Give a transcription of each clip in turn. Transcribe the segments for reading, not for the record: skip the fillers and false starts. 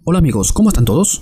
Hola amigos, ¿cómo están todos?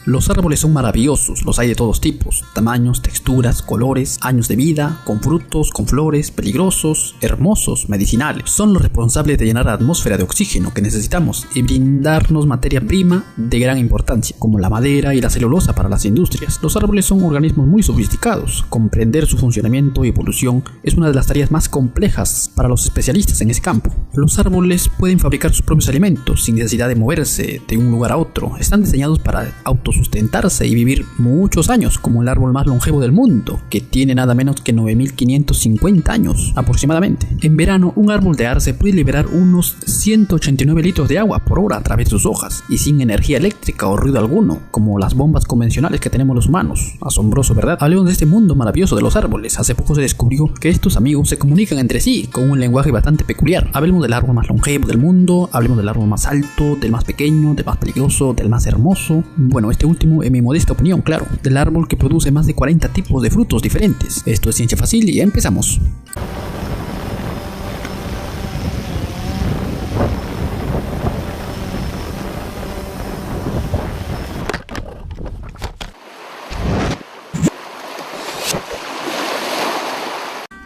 Los árboles son maravillosos, los hay de todos tipos, tamaños, texturas, colores, años de vida, con frutos, con flores, peligrosos, hermosos, medicinales. Son los responsables de llenar la atmósfera de oxígeno que necesitamos y brindarnos materia prima de gran importancia, como la madera y la celulosa para las industrias. Los árboles son organismos muy sofisticados. Comprender su funcionamiento y evolución es una de las tareas más complejas para los especialistas en ese campo. Los árboles pueden fabricar sus propios alimentos sin necesidad de moverse de un lugar a otro. Están diseñados para autosustentarse y vivir muchos años, como el árbol más longevo del mundo, que tiene nada menos que 9.550 años aproximadamente. En verano, un árbol de arce puede liberar unos 189 litros de agua por hora a través de sus hojas, y sin energía eléctrica o ruido alguno, como las bombas convencionales que tenemos los humanos. Asombroso, ¿verdad? Hablemos de este mundo maravilloso de los árboles. Hace poco se descubrió que estos amigos se comunican entre sí con un lenguaje bastante peculiar. Hablemos del árbol más longevo del mundo, hablemos del árbol más alto, del más pequeño, del más peligroso, del más hermoso. Bueno, este último en mi modesta opinión, claro, del árbol que produce más de 40 tipos de frutos diferentes. Esto es Ciencia Fácil y empezamos.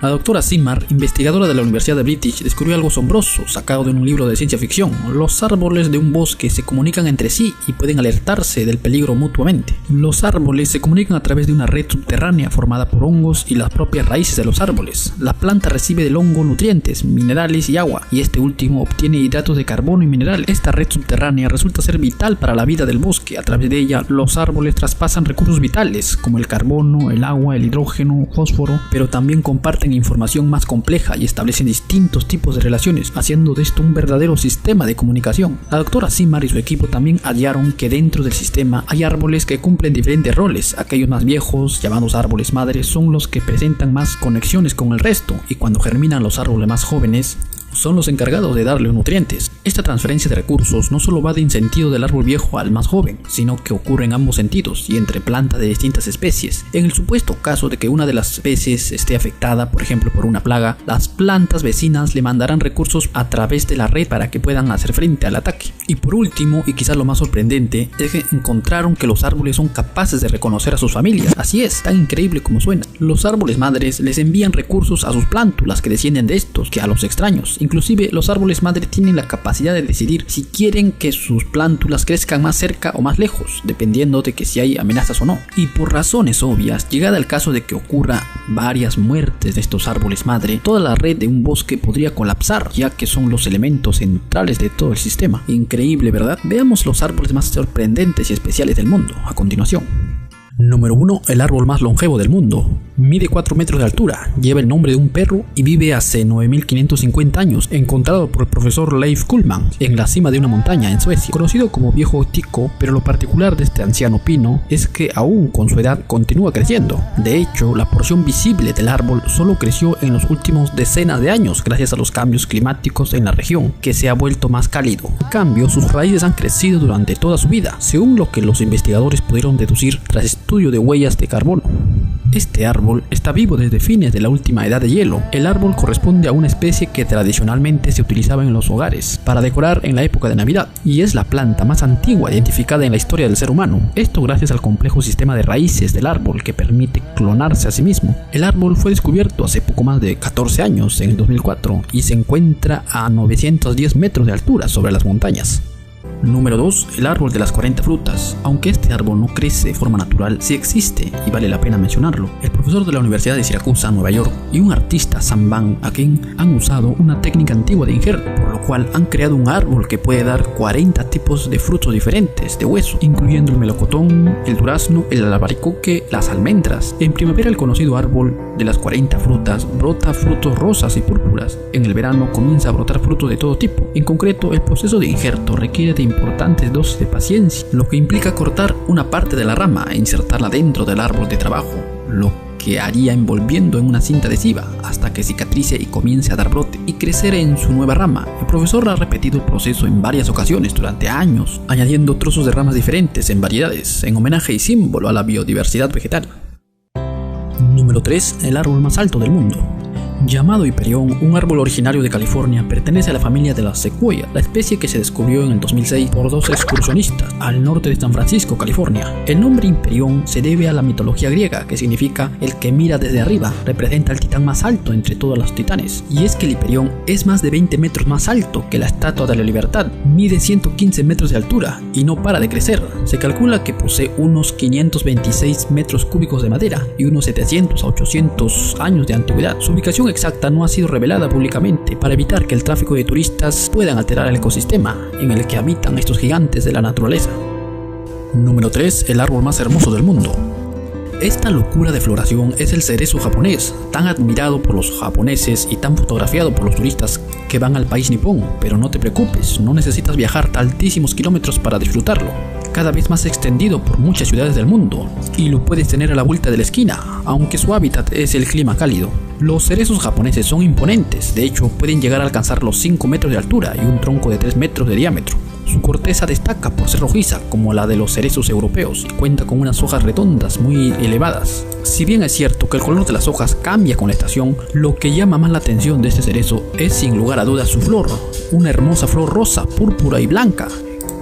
La doctora Simard, investigadora de la Universidad de British, descubrió algo asombroso sacado de un libro de ciencia ficción. Los árboles de un bosque se comunican entre sí y pueden alertarse del peligro mutuamente. Los árboles se comunican a través de una red subterránea formada por hongos y las propias raíces de los árboles. La planta recibe del hongo nutrientes, minerales y agua, y este último obtiene hidratos de carbono y mineral. Esta red subterránea resulta ser vital para la vida del bosque. A través de ella, los árboles traspasan recursos vitales como el carbono, el agua, el hidrógeno, fósforo, pero también comparten información más compleja y establecen distintos tipos de relaciones, haciendo de esto un verdadero sistema de comunicación. La doctora Simard y su equipo también hallaron que dentro del sistema hay árboles que cumplen diferentes roles. Aquellos más viejos, llamados árboles madres, son los que presentan más conexiones con el resto, y cuando germinan los árboles más jóvenes, son los encargados de darle nutrientes. Esta transferencia de recursos no solo va de sentido del árbol viejo al más joven, sino que ocurre en ambos sentidos y entre plantas de distintas especies. En el supuesto caso de que una de las especies esté afectada, por ejemplo por una plaga, las plantas vecinas le mandarán recursos a través de la red para que puedan hacer frente al ataque. Y por último, y quizás lo más sorprendente, es que encontraron que los árboles son capaces de reconocer a sus familias. Así es, tan increíble como suena. Los árboles madres les envían recursos a sus plántulas que descienden de estos, que a los extraños. Inclusive los árboles madre tienen la capacidad de decidir si quieren que sus plántulas crezcan más cerca o más lejos, dependiendo de que si hay amenazas o no. Y por razones obvias, llegada el caso de que ocurra varias muertes de estos árboles madre, toda la red de un bosque podría colapsar, ya que son los elementos centrales de todo el sistema. Increíble, ¿verdad? Veamos los árboles más sorprendentes y especiales del mundo a continuación. Número 1. El árbol más longevo del mundo. Mide 4 metros de altura, lleva el nombre de un perro y vive hace 9.550 años, encontrado por el profesor Leif Kuhlman en la cima de una montaña en Suecia. Conocido como viejo tico, pero lo particular de este anciano pino es que aún con su edad continúa creciendo. De hecho, la porción visible del árbol solo creció en los últimos decenas de años gracias a los cambios climáticos en la región, que se ha vuelto más cálido. En cambio, sus raíces han crecido durante toda su vida, según lo que los investigadores pudieron deducir tras estudio de huellas de carbono. Este árbol está vivo desde fines de la última edad de hielo. El árbol corresponde a una especie que tradicionalmente se utilizaba en los hogares para decorar en la época de Navidad, y es la planta más antigua identificada en la historia del ser humano. Esto gracias al complejo sistema de raíces del árbol que permite clonarse a sí mismo. El árbol fue descubierto hace poco más de 14 años, en el 2004, y se encuentra a 910 metros de altura sobre las montañas. Número 2. El árbol de las 40 frutas. Aunque este árbol no crece de forma natural, sí existe y vale la pena mencionarlo. El profesor de la Universidad de Siracusa, Nueva York, y un artista, Sam Van Aken, han usado una técnica antigua de injerto, por lo cual han creado un árbol que puede dar 40 tipos de frutos diferentes de hueso, incluyendo el melocotón, el durazno, el albaricoque, las almendras. En primavera, el conocido árbol de las 40 frutas brota frutos rosas y púrpuras. En el verano comienza a brotar frutos de todo tipo. En concreto, el proceso de injerto requiere de importantes dosis de paciencia, lo que implica cortar una parte de la rama e insertarla dentro del árbol de trabajo, lo que haría envolviendo en una cinta adhesiva hasta que cicatrice y comience a dar brote y crecer en su nueva rama. El profesor ha repetido el proceso en varias ocasiones durante años, añadiendo trozos de ramas diferentes en variedades, en homenaje y símbolo a la biodiversidad vegetal. Número 3. El árbol más alto del mundo. Llamado hiperión, un árbol originario de California, pertenece a la familia de las secuoya, la especie que se descubrió en el 2006 por dos excursionistas al norte de San Francisco, California. El nombre hiperión se debe a la mitología griega, que significa el que mira desde arriba, representa al titán más alto entre todos los titanes. Y es que el hiperión es más de 20 metros más alto que la Estatua de la Libertad, mide 115 metros de altura y no para de crecer. Se calcula que posee unos 526 metros cúbicos de madera y unos 700 a 800 años de antigüedad. Su ubicación exacta no ha sido revelada públicamente para evitar que el tráfico de turistas puedan alterar el ecosistema en el que habitan estos gigantes de la naturaleza. Número 3. El árbol más hermoso del mundo. Esta locura de floración es el cerezo japonés, tan admirado por los japoneses y tan fotografiado por los turistas que van al país nipón. Pero no te preocupes, no necesitas viajar altísimos kilómetros para disfrutarlo. Cada vez más extendido por muchas ciudades del mundo, y lo puedes tener a la vuelta de la esquina, aunque su hábitat es el clima cálido. Los cerezos japoneses son imponentes, de hecho pueden llegar a alcanzar los 5 metros de altura y un tronco de 3 metros de diámetro. Su corteza destaca por ser rojiza, como la de los cerezos europeos, y cuenta con unas hojas redondas muy elevadas. Si bien es cierto que el color de las hojas cambia con la estación, lo que llama más la atención de este cerezo es sin lugar a dudas su flor, una hermosa flor rosa, púrpura y blanca,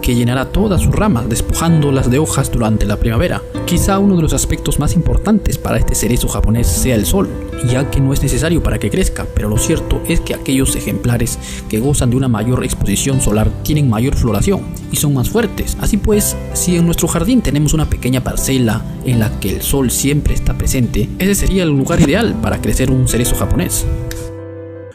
que llenará todas sus ramas, despojándolas de hojas durante la primavera. Quizá uno de los aspectos más importantes para este cerezo japonés sea el sol, ya que no es necesario para que crezca, pero lo cierto es que aquellos ejemplares que gozan de una mayor exposición solar tienen mayor floración y son más fuertes. Así pues, si en nuestro jardín tenemos una pequeña parcela en la que el sol siempre está presente, ese sería el lugar ideal para crecer un cerezo japonés.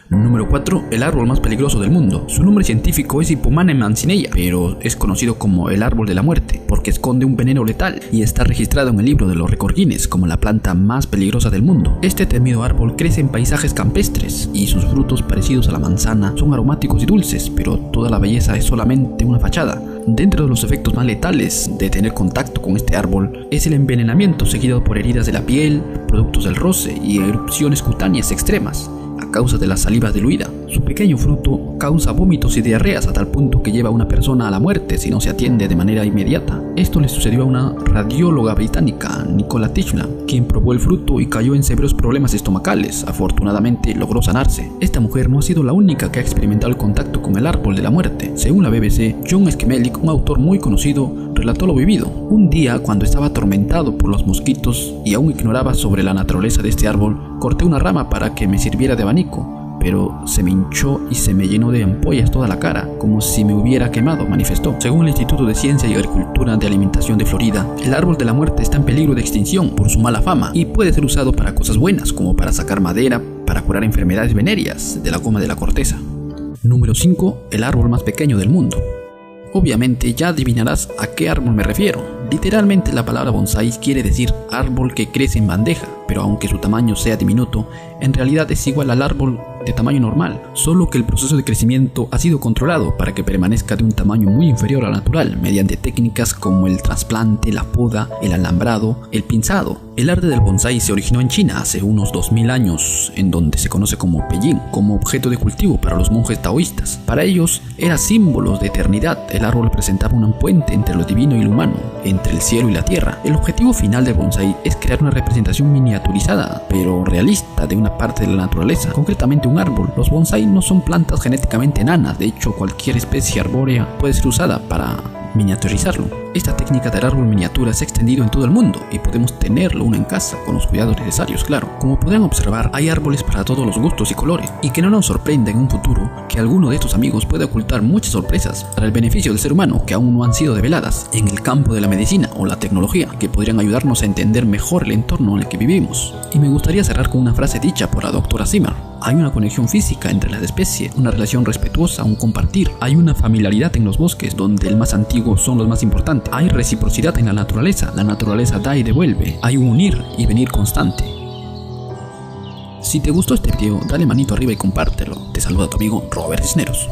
Número 4. El árbol más peligroso del mundo. Su nombre científico es Hippomane mancinella, pero es conocido como el árbol de la muerte porque esconde un veneno letal y está registrado en el libro de los récords Guinness como la planta más peligrosa del mundo. Este temido árbol crece en paisajes campestres y sus frutos, parecidos a la manzana, son aromáticos y dulces, pero toda la belleza es solamente una fachada. Dentro de los efectos más letales de tener contacto con este árbol es el envenenamiento, seguido por heridas de la piel, productos del roce y erupciones cutáneas extremas a causa de la saliva diluida. Su pequeño fruto causa vómitos y diarreas a tal punto que lleva a una persona a la muerte si no se atiende de manera inmediata. Esto le sucedió a una radióloga británica, Nicola Tichler, quien probó el fruto y cayó en severos problemas estomacales. Afortunadamente logró sanarse. Esta mujer no ha sido la única que ha experimentado el contacto con el árbol de la muerte. Según la BBC, John Schmeling, un autor muy conocido, relató lo vivido. Un día, cuando estaba atormentado por los mosquitos y aún ignoraba sobre la naturaleza de este árbol, corté una rama para que me sirviera de abanico, pero se me hinchó y se me llenó de ampollas toda la cara, como si me hubiera quemado, manifestó. Según el Instituto de Ciencia y Agricultura de Alimentación de Florida, el árbol de la muerte está en peligro de extinción por su mala fama y puede ser usado para cosas buenas, como para sacar madera, para curar enfermedades venéreas de la goma de la corteza. Número 5. El árbol más pequeño del mundo. Obviamente ya adivinarás a qué árbol me refiero. Literalmente la palabra bonsái quiere decir árbol que crece en bandeja, pero aunque su tamaño sea diminuto, en realidad es igual al árbol de tamaño normal, solo que el proceso de crecimiento ha sido controlado para que permanezca de un tamaño muy inferior al natural, mediante técnicas como el trasplante, la poda, el alambrado, el pinzado. El arte del bonsái se originó en China hace unos 2000 años, en donde se conoce como Peiying, como objeto de cultivo para los monjes taoístas. Para ellos era símbolo de eternidad. El árbol representaba un puente entre lo divino y lo humano, entre el cielo y la tierra. El objetivo final del bonsái es crear una representación miniaturizada, pero realista, de una parte de la naturaleza, concretamente un árbol. Los bonsái no son plantas genéticamente enanas, de hecho cualquier especie arbórea puede ser usada para miniaturizarlo. Esta técnica del árbol miniatura se ha extendido en todo el mundo y podemos tenerlo uno en casa con los cuidados necesarios, claro. Como podrán observar, hay árboles para todos los gustos y colores, y que no nos sorprenda en un futuro que alguno de estos amigos pueda ocultar muchas sorpresas para el beneficio del ser humano que aún no han sido develadas en el campo de la medicina o la tecnología, que podrían ayudarnos a entender mejor el entorno en el que vivimos. Y me gustaría cerrar con una frase dicha por la doctora Zimmer. Hay una conexión física entre las especies, una relación respetuosa, un compartir. Hay una familiaridad en los bosques donde el más antiguo son los más importantes. Hay reciprocidad en la naturaleza da y devuelve. Hay un unir y venir constante. Si te gustó este video, dale manito arriba y compártelo. Te saluda tu amigo Robert Cisneros.